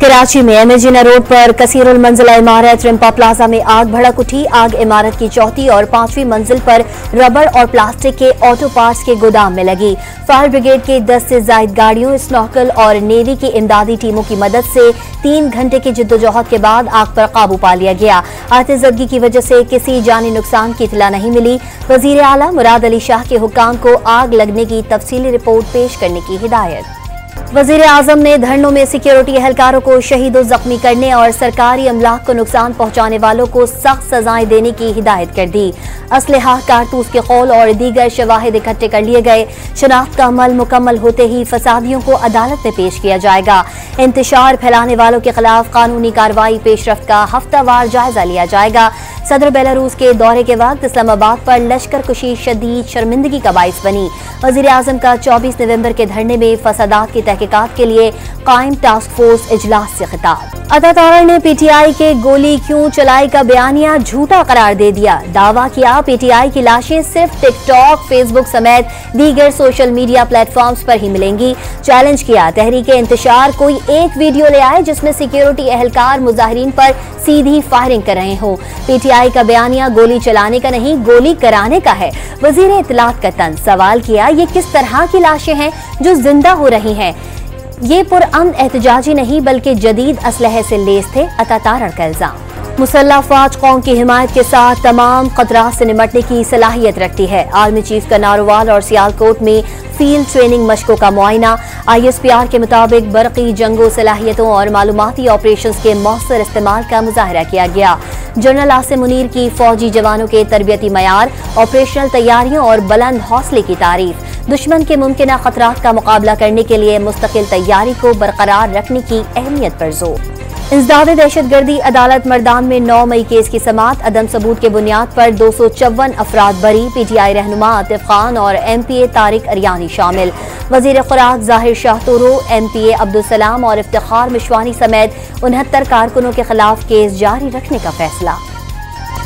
कराची में एमएजीना रोड पर कसीरुल मंजिला इमारत रिम्पा प्लाजा में आग भड़क उठी। आग इमारत की चौथी और पांचवी मंजिल पर रबड़ और प्लास्टिक के ऑटो पार्ट्स के गोदाम में लगी। फायर ब्रिगेड के 10 से जायद गाड़ियों, स्नॉकल और नेवी की इमदादी टीमों की मदद से 3 घंटे की जिद्दोजहद के बाद आग पर काबू पा लिया गया। आतिशज़दगी की वजह से किसी जानी नुकसान की इत्तला नहीं मिली। वजीर आला मुराद अली शाह के हुक्काम को आग लगने की तफसीली रिपोर्ट पेश करने की हिदायत। वजीर आजम ने धरनों में सिक्योरिटी एहलकारों को शहीद और जख्मी करने और सरकारी अमलाक को नुकसान पहुंचाने वालों को सख्त सजाएं देने की हिदायत कर दी। असलहा, कारतूस के कौल और दीगर शवाहिद इकट्ठे कर लिए गए। शनाख्त का अमल मुकम्मल होते ही फसादियों को अदालत में पेश किया जाएगा। इंतशार फैलाने वालों के खिलाफ कानूनी कार्रवाई पेशरफ्त का हफ्तावार जायजा लिया जाएगा। सदर बेलारूस के दौरे के वक्त इस्लामाबाद पर लश्कर कुशी शदीद शर्मिंदगी का बाइस बनी। वजीर आजम का 24 नवंबर के धरने में फसादात की तहकीकात के लिए कायम टास्क फोर्स इजलास से खिताब। अता तारड़ ने पीटीआई के गोली क्यों चलाई का बयानिया झूठा करार दे दिया। दावा किया पीटीआई की लाशें सिर्फ टिकटॉक, फेसबुक समेत दीगर सोशल मीडिया प्लेटफॉर्म्स पर ही मिलेंगी। चैलेंज किया तहरीक इंतशार कोई एक वीडियो ले आए जिसमें सिक्योरिटी एहलकार मुजाहिरीन पर सीधी फायरिंग कर रहे हों। पीटीआई का बयानिया गोली चलाने का नहीं, गोली कराने का है। वजीर इत्तलात का तंज। सवाल किया ये किस तरह की लाशें हैं जो जिंदा हो रही हैं। ये पुरअमन एहतजाजी नहीं बल्कि जदीद असलहे से लेस थे। अता तारड़ का इल्जाम। मुसल्लह अफवाज कौम की हिमायत के साथ तमाम खतरात से निपटने की सलाहियत रखती है। आर्मी चीफ का नारोवाल और सियालकोट में फील्ड ट्रेनिंग मशकों का मुआयना। ISPR के मुताबिक बरकी जंगो सलाहियतों और मालूमाती ऑपरेशंस के मौसर इस्तेमाल का मुजाहरा किया गया। जनरल आसिम मुनीर की फौजी जवानों के तरबियती मयार, ऑपरेशनल तैयारियों और बुलंद हौसले की तारीफ। दुश्मन के मुमकिन खतरात का मुकाबला करने के लिए मुस्तकिल तैयारी को बरकरार रखने की अहमियत पर जोर। इंसदाद दहशतगर्दी अदालत मर्दान में 9 मई केस की समाअत। अदम सबूत के बुनियाद पर 254 अफराद बरी। PTI रहनुमा आतिफ खान और MPA तारिक अरियानी शामिल। वजीर खुराक जाहिर शाह तोरो, MPA अब्दुल सलाम और इफ्तिखार मिशवानी समेत 69 कारकुनों के खिलाफ केस जारी रखने का फैसला।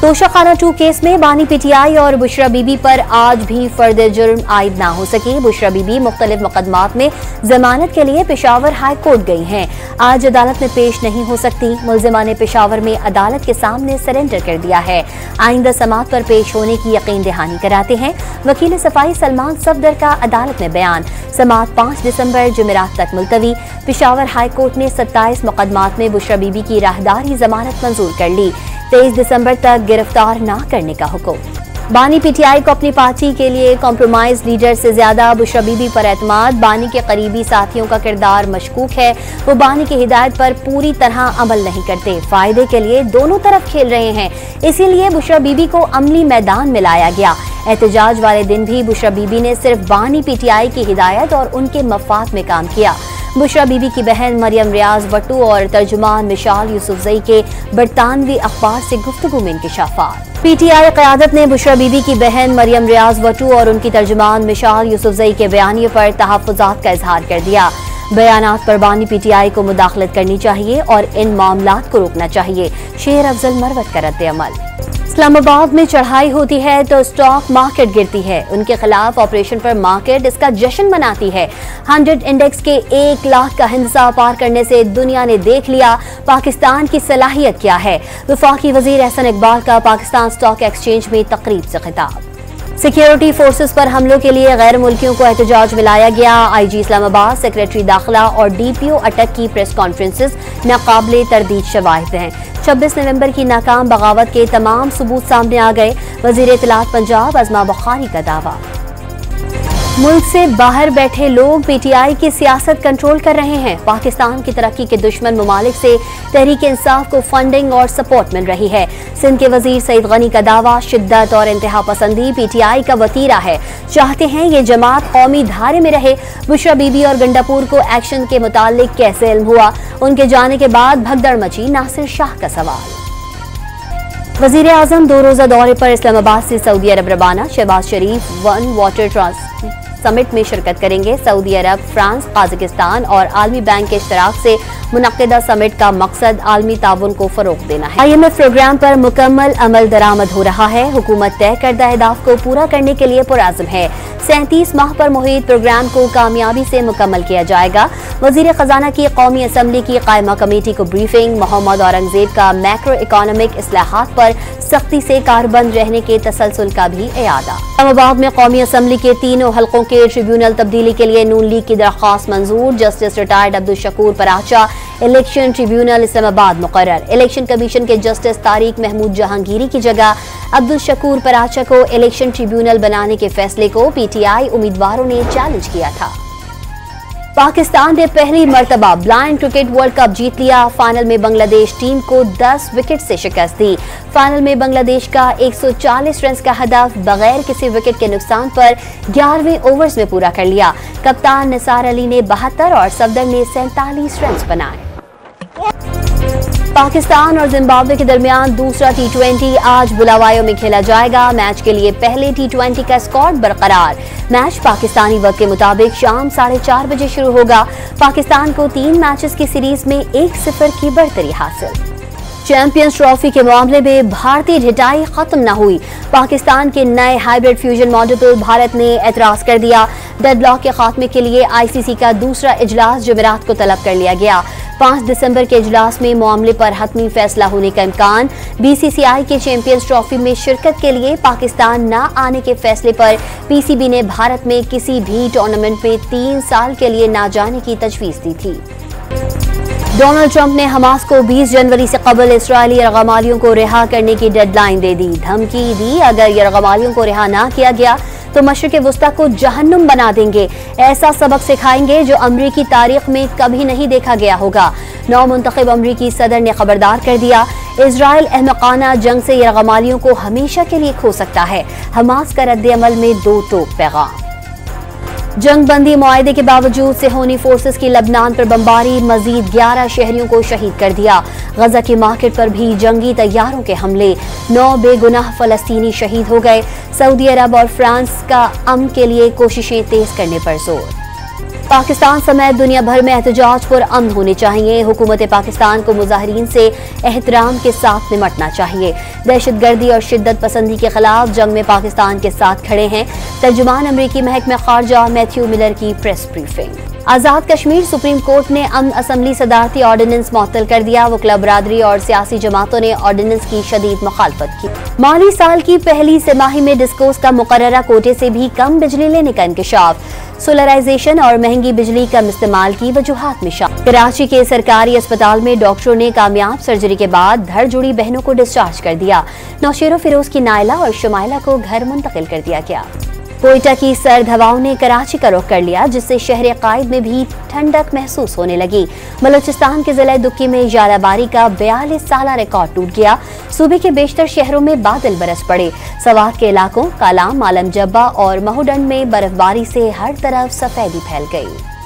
तोशाखाना 2 केस में बानी PTI और बुशरा बीबी पर आज भी फर्द जुर्म आयद ना हो सकी। बुशरा बीबी मुख्तलिफ मुकदमात में जमानत के लिए पेशावर हाई कोर्ट गई हैं। आज अदालत में पेश नहीं हो सकती। मुल्जिमा ने पेशावर में अदालत के सामने सरेंडर कर दिया है। आइंदा समाअत पर पेश होने की यकीन दहानी कराते हैं वकील सफाई सलमान सफदर का अदालत में बयान। समाअत 5 दिसंबर जुमेरात तक मुलतवी। पेशावर हाई कोर्ट ने 27 मुकदमात में बुशरा बीबी की राहदारी जमानत मंजूर कर ली। 23 दिसंबर तक गिरफ्तार न करने का हुक्म। बानी PTI को अपनी पार्टी के लिए कॉम्प्रोमाइज लीडर से ज्यादा बुशरा बीबी पर एतमाद। बानी के करीबी साथियों का किरदार मशकूक है। वो बानी की हिदायत पर पूरी तरह अमल नहीं करते। फायदे के लिए दोनों तरफ खेल रहे हैं, इसीलिए बुशरा बीबी को अमली मैदान में लाया गया। एहतजाज वाले दिन भी बुशरा बीबी ने सिर्फ बानी PTI की हिदायत और उनके मफाद में काम किया। बुशरा बीबी की बहन मरियम रियाज वट्टू और तर्जुमान मिशाल यूसुफजई के बरतानवी अखबार से गुफ्तगू में इंकशाफात। PTI क़यादत ने बुशरा बीबी की बहन मरियम रियाज वट्टू और उनकी तर्जुमान मिशाल यूसुफजई के बयानियों पर तहफ़्फ़ुज़ात का इजहार कर दिया। बयानात पर बानी PTI को मुदाखलत करनी चाहिए और इन मामलात को रोकना चाहिए। शेर अफजल मरवत का रद्द-ए-अमल। इस्लामाबाद में चढ़ाई होती है तो स्टॉक मार्केट गिरती है। उनके खिलाफ ऑपरेशन पर मार्केट इसका जश्न मनाती है। 100 इंडेक्स के 1 लाख का हिंसा पार करने से दुनिया ने देख लिया पाकिस्तान की सलाहियत क्या है। वफाकी वजीर एहसन इकबाल का पाकिस्तान स्टॉक एक्सचेंज में तकरीब से खिताब। सिक्योरिटी फोर्सेस पर हमलों के लिए गैर मुल्कियों को एहतजाज में लाया गया। IG इस्लामाबाद, सेक्रेटरी दाखिला और DPO अटक की प्रेस कॉन्फ्रेंसेस नाकाबिले तरदीद शवाहिद हैं। 26 नवंबर की नाकाम बगावत के तमाम सबूत सामने आ गए। वजीर इत्तलात पंजाब अज़मा बुखारी का दावा। मुल्क से बाहर बैठे लोग PTI की सियासत कंट्रोल कर रहे हैं। पाकिस्तान की तरक्की के दुश्मन ममालिक से तहरीक इंसाफ को फंडिंग और सपोर्ट मिल रही है। सिंध के वजीर सईद गनी का दावा। शिद्दत और इंतहा पसंदी PTI का वतीरा है। चाहते हैं ये जमात कौमी धारे में रहे। बुशरा बीबी और गंडापुर को एक्शन के मुतालिक कैसे इल्म हुआ? उनके जाने के बाद भगदड़ मची। नासिर शाह का सवाल। वजीर आजम 2 रोजा दौरे पर इस्लामाबाद से सऊदी अरब रवाना। शहबाज शरीफ 1 वाटर ट्रस्ट समिट में शिरकत करेंगे। सऊदी अरब, फ्रांस, काजाकिस्तान और आलमी बैंक के इश्तराक से मुनक्किदा समिट का मकसद आलमी ताउन को फरोग देना है। IMF प्रोग्राम पर मुकम्मल अमल दरामद हो रहा है। हुकूमत तय करदा अहदाफ को पूरा करने के लिए पुरअज़्म है। 37 माह पर मुहित प्रोग्राम को कामयाबी से मुकम्मल किया जाएगा। वजीर खजाना की कौमी असम्बली की कायमा कमेटी को ब्रीफिंग। मोहम्मद औरंगजेब का मैक्रो इकोनॉमिक इस्लाहात पर सख्ती से कारबंद रहने के तसलसल का भी इयादा। इस्लामाबाद में कौमी असम्बली के तीनों हलकों के ट्रिब्यूनल तब्दीली के लिए नून लीग की दरख्वास्त मंजूर। Justice retired Abdul Shakoor Paracha election tribunal Islamabad मुकर्रर। इलेक्शन कमीशन के जस्टिस तारिक महमूद जहांगीरी की जगह अब्दुल शकूर पराचा को इलेक्शन ट्रिब्यूनल बनाने के फैसले को PTI उम्मीदवारों ने चैलेंज किया था। पाकिस्तान ने पहली मर्तबा ब्लाइंड क्रिकेट वर्ल्ड कप जीत लिया। फाइनल में बांग्लादेश टीम को 10 विकेट से शिकस्त दी। फाइनल में बांग्लादेश का 140 रन का हदफ बगैर किसी विकेट के नुकसान पर 11वें ओवर्स में पूरा कर लिया। कप्तान निसार अली ने 72 और सफदर ने 47 रन बनाए। पाकिस्तान और जिम्बाब्वे के दरमियान दूसरा T20 आज बुलावायो में खेला जाएगा। मैच के लिए पहले T20 का स्क्वाड बरकरार। मैच पाकिस्तानी वक्त के मुताबिक शाम 4:30 बजे शुरू होगा। पाकिस्तान को 3 मैचेस की सीरीज में 1-0 की बढ़तरी हासिल। चैंपियंस ट्रॉफी के मामले में भारतीय ढिठाई खत्म न हुई। पाकिस्तान के नए हाइब्रिड फ्यूजन मॉडल पर भारत ने एतराज कर दिया। डेडलॉक के खात्मे के लिए ICC का दूसरा इजलास जुमेरात को तलब कर लिया गया। 5 दिसंबर के इजलास में मामले पर हतमी फैसला होने का इम्कान। BCCI के चैंपियंस ट्रॉफी में शिरकत के लिए पाकिस्तान न आने के फैसले पर PCB ने भारत में किसी भी टूर्नामेंट में 3 साल के लिए न जाने की तजवीज दी थी। डोनाल्ड ट्रंप ने हमास को 20 जनवरी से कबल इस्राएली यरगमालियों को रिहा करने की डेडलाइन दे दी। धमकी दी अगर यरगमालियों को रिहा ना किया गया तो मशरिक वुस्ता को जहन्नुम बना देंगे। ऐसा सबक सिखाएंगे जो अमरीकी तारीख में कभी नहीं देखा गया होगा। नौ मुंतखब अमरीकी सदर ने खबरदार कर दिया, इजराइल अहमकाना जंग से यरगमालियों को हमेशा के लिए खो सकता है। हमास का रद्द-ए-अमल में 2 टोक पैगाम। जंग बंदी मुआहदे के बावजूद सिहोनी फोर्सेस की लबनान पर बमबारी। मजीद 11 शहरियों को शहीद कर दिया। गजा की मार्केट पर भी जंगी तैयारों के हमले। 9 बेगुनाह फलस्तीनी शहीद हो गए। सऊदी अरब और फ्रांस का अमन के लिए कोशिशें तेज करने पर जोर। पाकिस्तान समेत दुनिया भर में एहतजाज पर अमन होने चाहिए। हुकूमत पाकिस्तान को मुजाहिरीन से एहतराम के साथ निमटना चाहिए। दहशतगर्दी और शिद्दत पसंदी के खिलाफ जंग में पाकिस्तान के साथ खड़े हैं। तर्जुमान अमरीकी महकमा खारजा मैथ्यू मिलर की प्रेस ब्रीफिंग। आजाद कश्मीर सुप्रीम कोर्ट ने अमन असम्बली सदारती ऑर्डिनेंस मुअत्तल कर दिया। वकला बरादरी और सियासी जमातों ने ऑर्डिनेंस की शदीद मुखालफत की। माली साल की पहली तिमाही में डिस्कोस का मुकर्ररा कोटे से भी कम बिजली लेने का इंकशाफ। सोलराइजेशन और महंगी बिजली कम इस्तेमाल की वजूहात में शामिल। कराची के सरकारी अस्पताल में डॉक्टरों ने कामयाब सर्जरी के बाद धड़ जुड़ी बहनों को डिस्चार्ज कर दिया। नौशेरो फिरोज की नायला और शुमाइला को घर मुंतकिल कर दिया गया। कोयटा की सर्द हवाओं ने कराची का रुख कर लिया, जिससे शहर कायद में भी ठंडक महसूस होने लगी। बलोचिस्तान के जिला दुक्की में ज्यादाबारी का 42 साला रिकॉर्ड टूट गया। सूबे के बेशतर शहरों में बादल बरस पड़े। सवात के इलाकों कालाम, आलम जब्बा और महूडंड में बर्फबारी से हर तरफ सफेदी फैल गई।